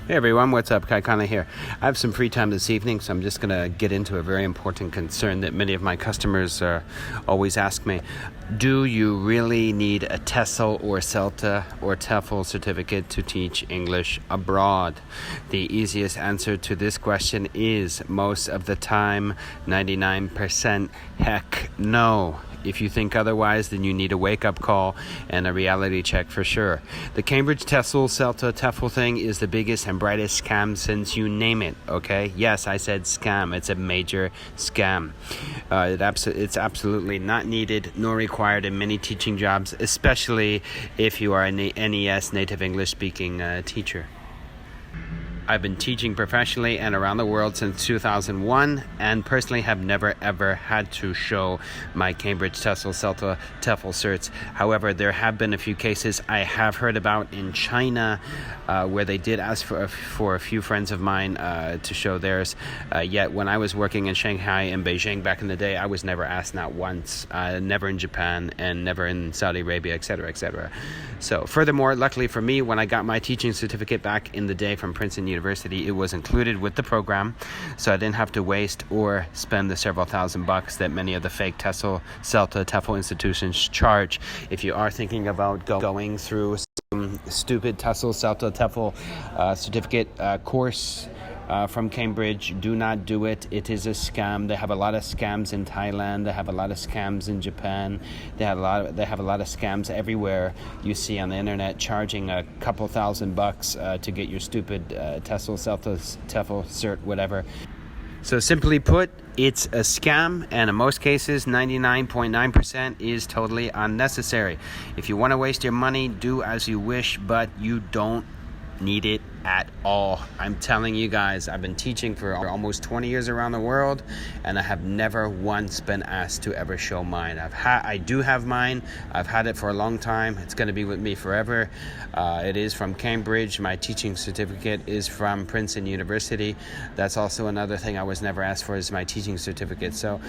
Hey everyone, what's up? Kaikane here. I have some free time this evening, so I'm just going to get into a very important concern that many of my customers always ask me. Do you really need a TESOL or CELTA or TEFL certificate to teach English abroad? The easiest answer to this question is most of the time, 99%, heck no. If you think otherwise, then you need a wake-up call and a reality check for sure. The Cambridge TESOL, CELTA, TEFL thing is the biggest and brightest scam since you name it, okay? Yes, I said scam. It's a major scam. It's absolutely not needed nor required in many teaching jobs, especially if you are a NES, native English-speaking teacher. I've been teaching professionally and around the world since 2001 and personally have never ever had to show my Cambridge TESOL, CELTA, TEFL certs. However, there have been a few cases I have heard about in China where they did ask for a few friends of mine to show theirs. Yet when I was working in Shanghai and Beijing back in the day, I was never asked, not once, never in Japan and never in Saudi Arabia, etc., etc. So furthermore, luckily for me, when I got my teaching certificate back in the day from Princeton University, it was included with the program, so I didn't have to waste or spend the several $1,000s that many of the fake TESOL, CELTA, TEFL institutions charge. If you are thinking about going through some stupid TESOL, CELTA, TEFL certificate course from Cambridge, do not do it. It is a scam. They have a lot of scams in Thailand. They have a lot of scams in Japan. They have a lot of scams everywhere you see on the internet, charging a couple $1,000s to get your stupid TESOL, CELTA, TEFL cert, whatever. So simply put, it's a scam, and in most cases, 99.9% is totally unnecessary. If you want to waste your money, do as you wish, but you don't need it at all. I'm telling you guys, I've been teaching for almost 20 years around the world, and I have never once been asked to ever show mine. I do have mine. I've had it for a long time. It's going to be with me forever. It is from Cambridge. My teaching certificate is from Princeton University. That's also another thing I was never asked for, is my teaching certificate. So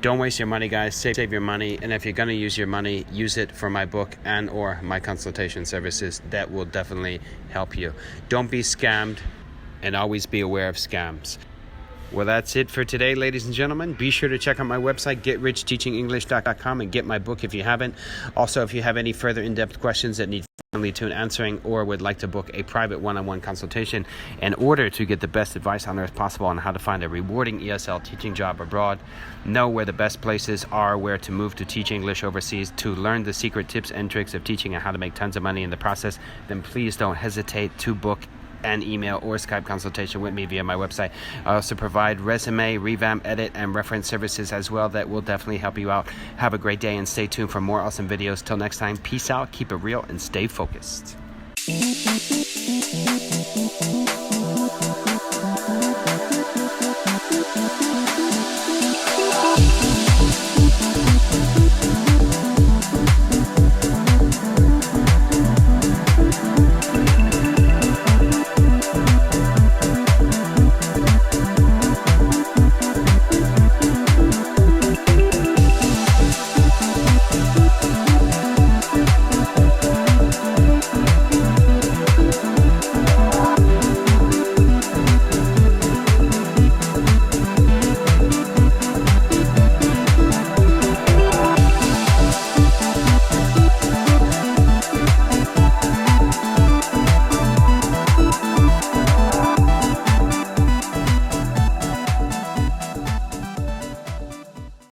don't waste your money, guys. Save your money, and if you're going to use your money, use it for my book and or my consultation services. That will definitely help you. Don't be scammed, and always be aware of scams. Well, that's it for today, ladies and gentlemen. Be sure to check out my website, getrichtechingenglish.com, and get my book if you haven't. Also, if you have any further in-depth questions that need finely tuned answering, or would like to book a private one-on-one consultation in order to get the best advice on earth possible on how to find a rewarding ESL teaching job abroad, know where the best places are, where to move to teach English overseas, to learn the secret tips and tricks of teaching and how to make tons of money in the process, then please don't hesitate to book an email or Skype consultation with me via my website. I also provide resume, revamp, edit, and reference services as well that will definitely help you out. Have a great day and stay tuned for more awesome videos. Till next time, peace out, keep it real, and stay focused.